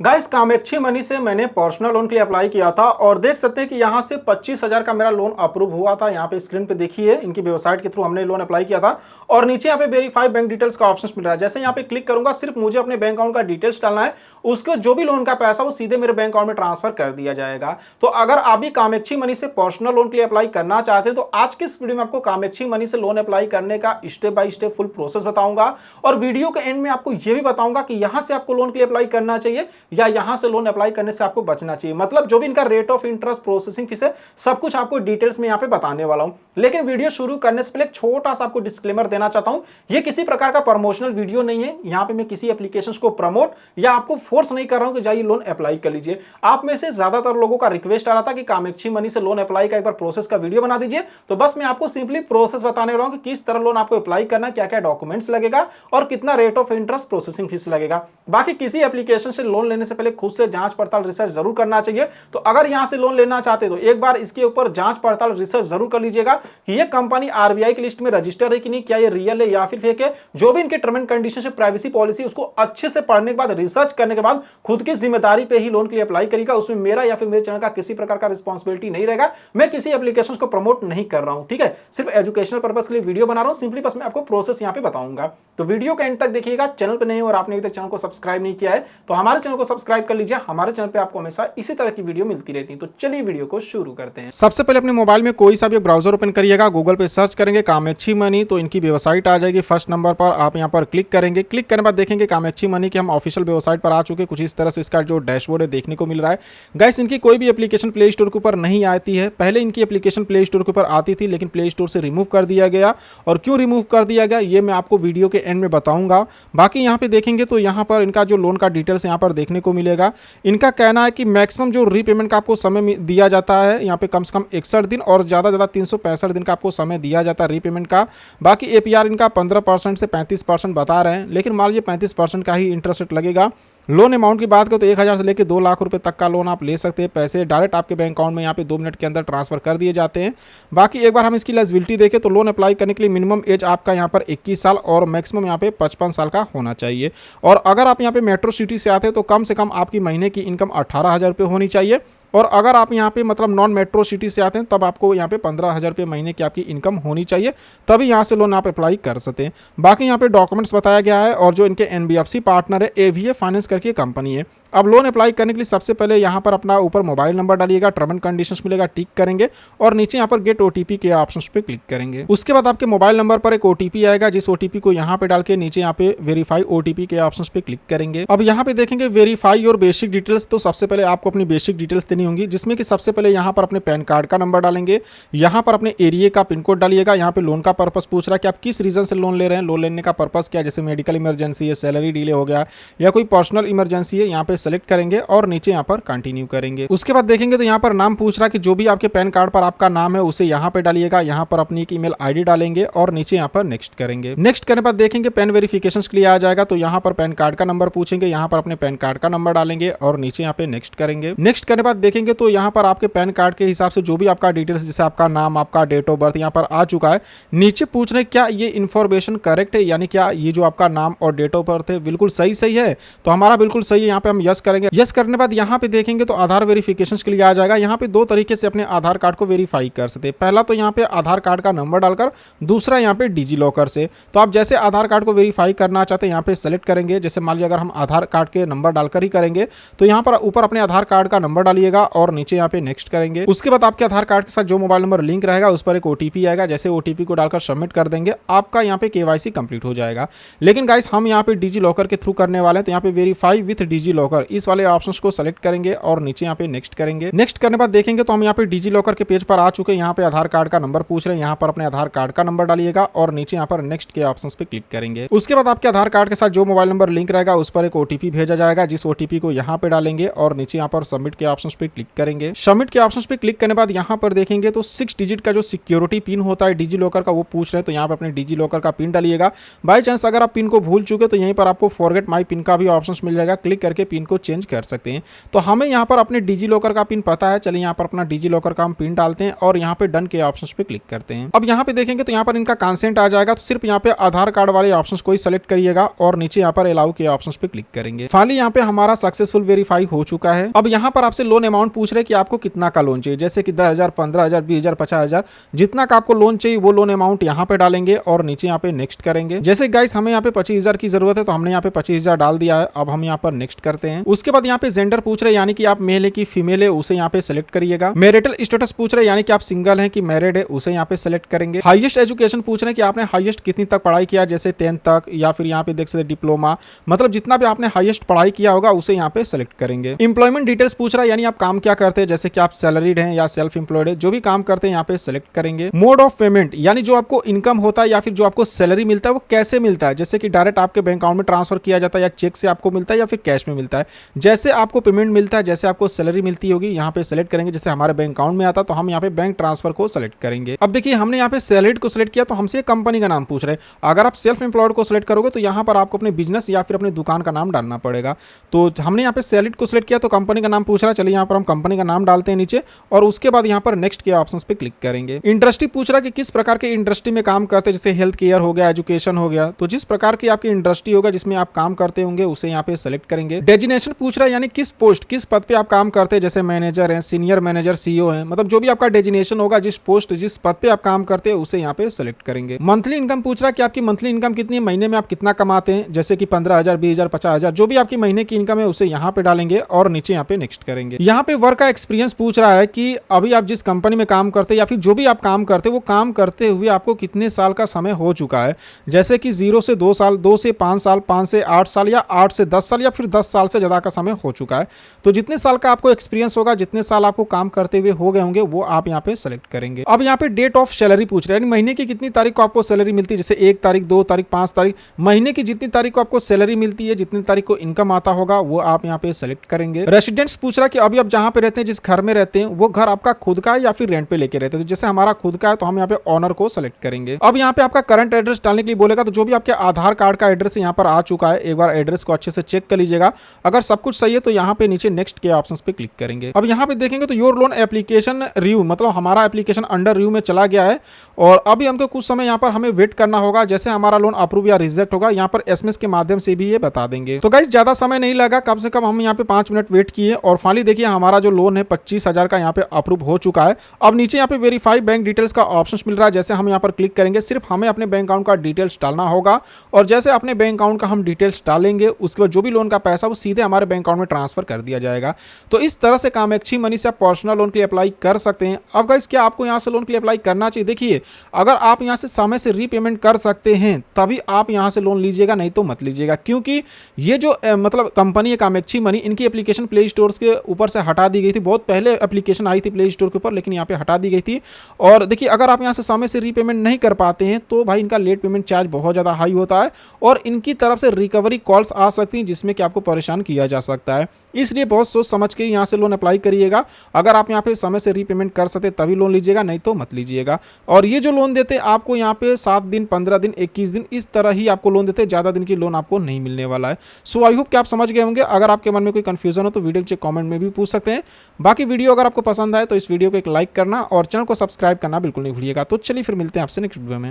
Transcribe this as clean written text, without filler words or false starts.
Guys कामेक्षी money से मैंने personal loan के लिए अप्लाई किया था और देख सकते हैं कि यहाँ से 25,000 का मेरा लोन अप्रूव हुआ था। यहाँ पे स्क्रीन पे देखिए, इनकी वेबसाइट के थ्रू हमने लोन अप्लाई किया था और नीचे यहाँ पे वेरीफाई बैंक डिटेल्स का ऑप्शन मिल रहा है। जैसे यहाँ पे क्लिक करूंगा, सिर्फ मुझे अपने बैंक अकाउंट का डिटेल्स डालना है, उसके जो भी लोन का पैसा वो सीधे मेरे बैंक अकाउंट में ट्रांसफर कर दिया जाएगा। तो अगर आप भी कामेक्षी मनी से पर्सनल लोन के लिए अप्लाई करना चाहते हैं तो आज के इस वीडियो में आपको कामेक्षी मनी से लोन अप्लाई करने का step by step full process बताऊंगा और वीडियो के एंड में आपको ये भी बताऊंगा कि यहाँ से आपको लोन के लिए अप्लाई करना चाहिए या यहाँ से लोन अप्लाई करने से आपको बचना चाहिए। मतलब जो भी इनका rate of interest, processing fees है, सब कुछ आपको डिटेल्स में यहाँ पे बताने वाला हूं। लेकिन वीडियो शुरू करने से पहले एक छोटा सा आपको डिस्क्लेमर देना चाहता हूं, ये किसी प्रकार का प्रमोशनल वीडियो नहीं है। यहाँ पे मैं किसी एप्लीकेशन को प्रमोट या आपको फोर्स नहीं कर रहा हूं कि जाइए लोन अप्लाई कर लीजिए। आप में से ज्यादातर लोगों का रिक्वेस्ट आ रहा था कि कामेक्षी मनी से लोन अप्लाई का एक बार प्रोसेस का वीडियो बना दीजिए, तो बस मैं आपको सिंपली प्रोसेस बताने वाला हूं कि किस तरह लोन आपको अप्लाई करना, क्या क्या डॉक्यूमेंट्स लगेगा और कितना rate of interest, processing fees लगेगा। बाकी किसी एप्लीकेशन से लोन लेने से पहले खुद से जांच पड़ताल रिसर्च जरूर करना चाहिए। तो अगर यहां से लोन लेना चाहते तो एक बार इसके ऊपर जांच पड़ताल रिसर्च जरूर कर लीजिएगा कि ये कंपनी आरबीआई की लिस्ट में रजिस्टर है कि नहीं, क्या ये रियल है या फिर फेक है। जो भी इनके टर्म एंड कंडीशन से प्राइवेसी पॉलिसी, उसको अच्छे से पढ़ने के बाद, रिसर्च करने के बाद खुद की जिम्मेदारी पे ही लोन के लिए अप्लाई करिएगा। उसमें मेरा या फिर मेरे चैनल का किसी प्रकार का रिस्पांसिबिलिटी नहीं रहेगा। मैं किसी एप्लीकेशन को प्रमोट नहीं कर रहा हूं, ठीक है। सिर्फ एजुकेशनल पर्पस के लिए वीडियो बना रहा हूं, सिंपली बस मैं आपको प्रोसेस यहां पे बताऊंगा। तो वीडियो के एंड तक देखिएगा। चैनल पे नहीं और आपने अभी तक चैनल को सब्सक्राइब नहीं किया है तो हमारे चैनल को सब्सक्राइब कर लीजिए। हमारे चैनल पे आपको हमेशा इसी तरह की वीडियो मिलती रहती है। तो चलिए वीडियो को शुरू करते हैं। सबसे पहले अपने मोबाइल में कोई सा भी ब्राउजर ओपन करिएगा, गूगल पे सर्च करेंगे कामेक्षी मनी, तो इनकी वेबसाइट आ जाएगी। फर्स्ट नंबर पर आप यहां पर क्लिक करेंगे। क्लिक करने के बाद देखेंगे कामेक्षी मनी के हम ऑफिशियल वेबसाइट पर आ चुके। कुछ इस तरह से इसका जो डैशबोर्ड है देखने को मिल रहा है। गाइस इनकी कोई भी एप्लीकेशन प्ले स्टोर के ऊपर नहीं आती है। पहले इनकी एप्लीकेशन प्ले स्टोर के ऊपर आती थी, लेकिन प्ले स्टोर से रिमूव कर दिया गया। और क्यों रिमूव कर दिया गया ये मैं आपको वीडियो के एंड में बताऊंगा। बाकी यहाँ पे देखेंगे तो यहाँ पर इनका जो लोन का डिटेल्स यहाँ पर देखने को मिलेगा। इनका कहना है कि मैक्सिमम जो रीपेमेंट का आपको समय दिया जाता है यहाँ पे कम से कम 61 दिन और ज़्यादा 365 दिन का आपको समय दिया जाता है रीपेमेंट का। बाकी एपीआर इनका 15% से 35% बता रहे हैं, लेकिन मान लीजिए 35% का ही इंटरेस्ट रेट लगेगा। लोन अमाउंट की बात करें तो 1,000 से लेकर 2 लाख रुपए तक का लोन आप ले सकते हैं। पैसे डायरेक्ट आपके बैंक अकाउंट में यहाँ पे 2 मिनट के अंदर ट्रांसफर कर दिए जाते हैं। बाकी एक बार हम इसकी एलिजिबिलिटी देखें तो लोन अप्लाई करने के लिए मिनिमम एज आपका यहाँ पर 21 साल और मैक्सिमम यहाँ पे 55 साल का होना चाहिए। और अगर आप यहाँ पे मेट्रो सिटी से आते हैं तो कम से कम आपकी महीने की इनकम 18,000 रुपये होनी चाहिए। और अगर आप यहाँ पे मतलब नॉन मेट्रो सिटी से आते हैं तब आपको यहाँ पे 15,000 रुपये महीने की आपकी इनकम होनी चाहिए, तभी यहाँ से लोन आप अप्लाई कर सकते हैं। बाकी यहाँ पे डॉक्यूमेंट्स बताया गया है और जो इनके एनबीएफसी पार्टनर है एवीए फाइनेंस करके कंपनी है। अब लोन अप्लाई करने के लिए सबसे पहले यहाँ पर अपना ऊपर मोबाइल नंबर डालिएगा, टर्म एंड कंडीशंस मिलेगा, टिक करेंगे और नीचे यहाँ पर गेट ओटीपी के ऑप्शन पे क्लिक करेंगे। उसके बाद आपके मोबाइल नंबर पर एक ओटीपी आएगा, जिस ओटीपी को यहाँ पे डाल के नीचे यहाँ पे वेरीफाई ओटीपी के ऑप्शन पे क्लिक करेंगे। अब यहाँ पे देखेंगे वेरीफाई योर बेसिक डिटेल्स। तो सबसे पहले आपको अपनी बेसिक डिटेल्स देनी होंगी, जिसमें कि सबसे पहले यहाँ पर अपने पैन कार्ड का नंबर डालेंगे, यहाँ पर अपने एरिया का पिन कोड डालिएगा। यहाँ पे लोन का पर्पस पूछ रहा है कि आप किस रीजन से लोन ले रहे हैं, लोन लेने का पर्पस क्या है, जैसे मेडिकल इमरजेंसी है, सैलरी डिले हो गया या कोई पर्सनल इमरजेंसी है, यहाँ पे सेलेक्ट करेंगे और नीचे यहाँ पर कंटिन्यू करेंगे। उसके बाद देखेंगे तो यहाँ पर नाम पूछ रहा है कि जो भी आपके पैन कार्ड पर आपका नाम है उसे यहाँ पे डालिएगा। यहाँ पर अपनी एक ईमेल आईडी डालेंगे और नीचे यहाँ पर नेक्स्ट करेंगे। नेक्स्ट करने बाद देखेंगे पैन वेरिफिकेशन के लिए आ जाएगा, तो यहाँ पर पैन कार्ड का नंबर पूछेंगे, यहाँ पर अपने पैन कार्ड का नंबर डालेंगे और नीचे यहाँ पे नेक्स्ट करेंगे। नेक्स्ट करने बाद देखेंगे तो यहाँ पर आपके पैन कार्ड के हिसाब से जो भी आपका डिटेल्स, जैसे आपका नाम, आपका डेट ऑफ बर्थ यहाँ पर आ चुका है। नीचे पूछ रहे क्या ये इन्फॉर्मेशन करेक्ट है, यानी क्या ये जो आपका नाम और डेट ऑफ बर्थ है बिल्कुल सही है। तो हमारा बिल्कुल सही है, यहाँ पे हम यस करेंगे। यस करने बाद यहाँ पे देखेंगे तो आधार वेरिफिकेशन के लिए आ जाएगा। यहाँ पे 2 तरीके से अपने आधार कार्ड को वेरीफाई कर सकते हैं। पहला तो यहाँ पे आधार कार्ड का नंबर डालकर, दूसरा यहाँ पे डिजी लॉकर से। तो आप जैसे आधार कार्ड को वेरीफाई करना चाहते हैं यहाँ पे सेलेक्ट करेंगे। जैसे मान लीजिए अगर हम आधार कार्ड के नंबर डालकर ही करेंगे तो यहाँ पर ऊपर अपने आधार कार्ड का नंबर डालिएगा और नीचे यहाँ पे नेक्स्ट करेंगे। उसके बाद आपके आधार कार्ड के साथ जो मोबाइल नंबर लिंक रहेगा उस पर एक ओटीपी आएगा। जैसे ओटीपी को डालकर सबमिट कर देंगे आपका यहाँ पे केवाईसी कंप्लीट हो जाएगा। लेकिन गाइस हम यहाँ पे डिजी लॉकर के थ्रू करने वाले हैं, तो यहाँ पे वेरीफाई विथ डिजी लॉकर इस वाले ऑप्शंस को सेलेक्ट करेंगे और नीचे यहाँ पे नेक्स्ट करेंगे। नेक्स्ट करने बाद देखेंगे तो हम यहाँ पे डिजी लॉकर के पेज पर आ चुके हैं। यहाँ पे आधार कार्ड का नंबर पूछ रहे हैं, यहाँ पर अपने आधार कार्ड का नंबर डालिएगा और नीचे यहाँ पर नेक्स्ट के ऑप्शंस पे क्लिक करेंगे। उसके बाद आपके आधार कार्ड के साथ जो मोबाइल नंबर लिंक रहेगा उस पर एक ओटीपी भेजा जाएगा, जिस ओटीपी को यहाँ पे डालेंगे और नीचे यहाँ पर सबमिट के ऑप्शंस पे क्लिक करेंगे। सबमिट के ऑप्शन पे क्लिक करने के बाद यहाँ पर देखेंगे तो 6 डिजिट का जो सिक्योरिटी पिन होता है डिजी लॉकर का वो पूछ रहे हैं, तो यहाँ पे अपने डिजी लॉकर का पिन डालिएगा। बाई चांस अगर आप पिन को भूल चुके तो यहीं पर आपको फॉरगेट माई पिन का भी ऑप्शन मिल जाएगा, क्लिक करके पिन को चेंज कर सकते हैं। तो हमें यहाँ पर अपने डिजी लॉकर का पिन पता है, चलिए यहाँ पर अपना डिजी लॉकर का हम पिन डालते हैं और यहाँ पे डन के ऑप्शन पे क्लिक करते हैं। अब यहाँ पे देखेंगे तो यहाँ पर इनका कंसेंट आ जाएगा, तो सिर्फ यहाँ पे आधार कार्ड वाले ऑप्शन को ही सेलेक्ट करिएगा और नीचे यहाँ पर अलाउ के ऑप्शन पे क्लिक करेंगे। फाइनली यहाँ पे हमारा सक्सेसफुल वेरीफाई हो चुका है। अब यहाँ पर आपसे लोन अमाउंट पूछ रहे हैं कि आपको कितना का लोन चाहिए, जैसे कि 10,000, 15,000, 20,000, 50,000, जितना का आपको लोन चाहिए वो लोन अमाउंट यहाँ पे डालेंगे और नीचे यहाँ पे नेक्स्ट करेंगे। जैसे गाइस हमें यहाँ पे 25,000 की जरूरत है तो हमने यहाँ पे 25,000 डाल दिया है। अब हम यहाँ पर नेक्स्ट करते हैं। उसके बाद यहाँ पे जेंडर पूछ रहे हैं, यानी कि आप मेल है कि फीमेल है, उसे यहाँ पे सेलेक्ट करिएगा। मैरिटल स्टेटस पूछ रहे हैं, यानी कि आप सिंगल है कि मैरिड है, उसे यहाँ पे सेलेक्ट करेंगे। हाईएस्ट एजुकेशन पूछ रहे हैं कि आपने हाईएस्ट कितनी तक पढ़ाई किया, जैसे 10th तक या फिर यहाँ पे देख सकते डिप्लोमा, मतलब जितना भी आपने हाईएस्ट पढ़ाई किया होगा उसे यहाँ पे सेलेक्ट करेंगे। एम्प्लॉयमेंट डिटेल्स पूछ रहा है, यानी आप काम क्या करते हैं, जैसे कि आप सैलरीड हैं या सेल्फ एम्प्लॉयड है, जो भी काम करते हैं यहाँ पे सेलेक्ट करेंगे। मोड ऑफ पेमेंट, यानी जो आपको इनकम होता है या फिर जो आपको सैलरी मिलता है वो कैसे मिलता है, जैसे कि डायरेक्ट आपके बैंक अकाउंट में ट्रांसफर किया जाता है या चेक से आपको मिलता है या फिर कैश में मिलता है। जैसे आपको पेमेंट मिलता है, जैसे आपको सैलरी मिलती होगी यहाँ पे सेलेक्ट करेंगे। जैसे हमारे बैंक अकाउंट में आता तो हम यहाँ पे बैंक ट्रांसफर को सेलेक्ट करेंगे। अब देखिए हमने यहाँ पे सैलरीड को सेलेक्ट किया तो हमसे कंपनी का नाम पूछ रहे हैं। अगर आप सेल्फ एम्प्लॉयड को सेलेक्ट करोगे तो यहाँ पर आपको अपने बिजनेस या फिर अपनी दुकान का नाम डालना पड़ेगा। तो हमने यहाँ पे सैलरीड को सेलेक्ट किया तो कंपनी का नाम पूछ रहा है, चलिए यहाँ पर हम कंपनी का नाम डालते हैं नीचे और उसके बाद यहाँ पर नेक्स्ट के ऑप्शन पे क्लिक करेंगे। इंडस्ट्री पूछ रहा है कि किस प्रकार के इंडस्ट्री में काम करते हैं, जैसे हेल्थ केयर हो गया, एजुकेशन हो गया, तो जिस प्रकार की आपकी इंडस्ट्री होगा जिसमें आप काम करते होंगे उसे यहाँ पे सेलेक्ट करेंगे। डेजिग्नेशन पूछ रहा है, यानी किस पोस्ट किस पद पे आप काम करते हैं, जैसे मैनेजर है, सीनियर मैनेजर, सीईओ है, मतलब जो भी आपका डेजिग्नेशन होगा, जिस पोस्ट जिस पद पे आप काम करते हैं उसे यहाँ पे सेलेक्ट करेंगे। मंथली इनकम पूछ रहा है कि आपकी मंथली इनकम कितनी है, महीने में आप कितना कमाते हैं, जैसे कि 15,000, 20,000, 50,000, जो भी आपकी महीने की इनकम है उसे यहाँ पे डालेंगे और नीचे यहाँ पे नेक्स्ट करेंगे। यहाँ पे वर्क का एक्सपीरियंस पूछ रहा है कि अभी आप जिस कंपनी में काम करते हैं या फिर जो भी आप काम करते हैं वो काम करते हुए आपको कितने साल का समय हो चुका है, जैसे कि 0 से 2 साल, 2 से 5 साल, 5 से 8 साल या 8 से 10 साल या फिर 10 साल से ज़्यादा का समय हो चुका है। तो जितने साल का आपको एक्सपीरियंस होगा, जितने साल आपको काम करते हुए हो गए होंगे वो आप यहाँ पे सेलेक्ट करेंगे। अब यहाँ पे डेट ऑफ सैलरी पूछ रहे हैं, यानी महीने की कितनी तारीख को आपको सैलरी मिलती है, जैसे 1 तारीख, 2 तारीख, 5 तारीख, महीने की जितनी तारीख को आपको सैलरी मिलती है, जितनी तारीख को इनकम आता होगा वो आप यहाँ पे सेलेक्ट करेंगे। रेसिडेंट्स पूछ रहा है कि अभी आप जहाँ पे रहते हैं, जिस घर में रहते हैं, वो घर आपका खुद का है या फिर रेंट पे लेके रहते हैं। तो जैसे हमारा खुद का है तो हम यहाँ पे ऑनर को सेलेक्ट करेंगे। अब यहाँ पे आपका करंट एड्रेस डालने के लिए बोलेगा, तो जो भी आपके आधार कार्ड का एड्रेस यहाँ पर आ चुका है, एक बार एड्रेस को अच्छे से चेक कर लीजिएगा। अगर सब कुछ सही है तो यहाँ पे नीचे नेक्स्ट के ऑप्शन पे क्लिक करेंगे। अब यहाँ पे देखेंगे तो योर लोन एप्लीकेशन रिव्यू, मतलब हमारा एप्लीकेशन अंडर रिव्यू में चला गया है और अभी हमको कुछ समय यहाँ पर हमें वेट करना होगा। जैसे हमारा लोन अप्रूव या रिजेक्ट होगा यहाँ पर एसएमएस के माध्यम से भी ये बता देंगे। तो गाइस ज्यादा समय नहीं लगा, कम से कम हम यहाँ पे 5 मिनट वेट किए और फाइनली देखिए हमारा जो लोन है 25,000 का यहाँ पे अप्रूव हो चुका है। अब नीचे यहाँ पे वेरीफाई बैंक डिटेल्स का ऑप्शन मिल रहा है, जैसे हम यहाँ पर क्लिक करेंगे सिर्फ हमें अपने बैंक अकाउंट का डिटेल्स डालना होगा और जैसे अपने बैंक अकाउंट का हम डिटेल्स डालेंगे उसके बाद जो भी लोन का पैसा वो सीधे हमारे बैंक अकाउंट में ट्रांसफर कर दिया जाएगा। तो इस तरह से कामाक्षी मनी से आप पर्सनल लोन के लिए अप्लाई कर सकते हैं। अब गाइस क्या आपको यहाँ से लोन के लिए अप्लाई करना चाहिए, देखिए अगर आप यहाँ से समय से रीपेमेंट कर सकते हैं तभी आप यहाँ से लोन लीजिएगा, नहीं तो मत लीजिएगा, क्योंकि ये जो मतलब कंपनी है कामाक्षी मनी, इनकी एप्लीकेशन प्ले स्टोर के ऊपर से हटा दी गई थी। बहुत पहले एप्लीकेशन आई थी प्ले स्टोर के ऊपर, लेकिन यहाँ पे हटा दी गई थी। और देखिए अगर आप यहाँ से समय से रीपेमेंट नहीं कर पाते हैं तो भाई इनका लेट पेमेंट चार्ज बहुत ज़्यादा हाई होता है और इनकी तरफ से रिकवरी कॉल्स आ सकती हैं जिसमें कि आपको परेशान किया जा सकता है। इसलिए बहुत सोच समझ के यहाँ से लोन अप्लाई करिएगा। अगर आप यहाँ पे समय से रीपेमेंट कर सकते तभी लोन लीजिएगा, नहीं तो मत लीजिएगा। और ये जो लोन देते हैं आपको यहाँ पे 7 दिन, 15 दिन, 21 दिन इस तरह ही आपको लोन देते हैं, ज़्यादा दिन की लोन आपको नहीं मिलने वाला है। सो आई होप कि आप समझ गए होंगे। अगर आपके मन में कोई कंफ्यूजन हो तो वीडियो के कमेंट में भी पूछ सकते हैं। बाकी वीडियो अगर आपको पसंद आए तो इस वीडियो को एक लाइक करना और चैनल को सब्सक्राइब करना बिल्कुल नहीं भूलिएगा। तो चलिए फिर मिलते हैं आपसे नेक्स्ट वीडियो में।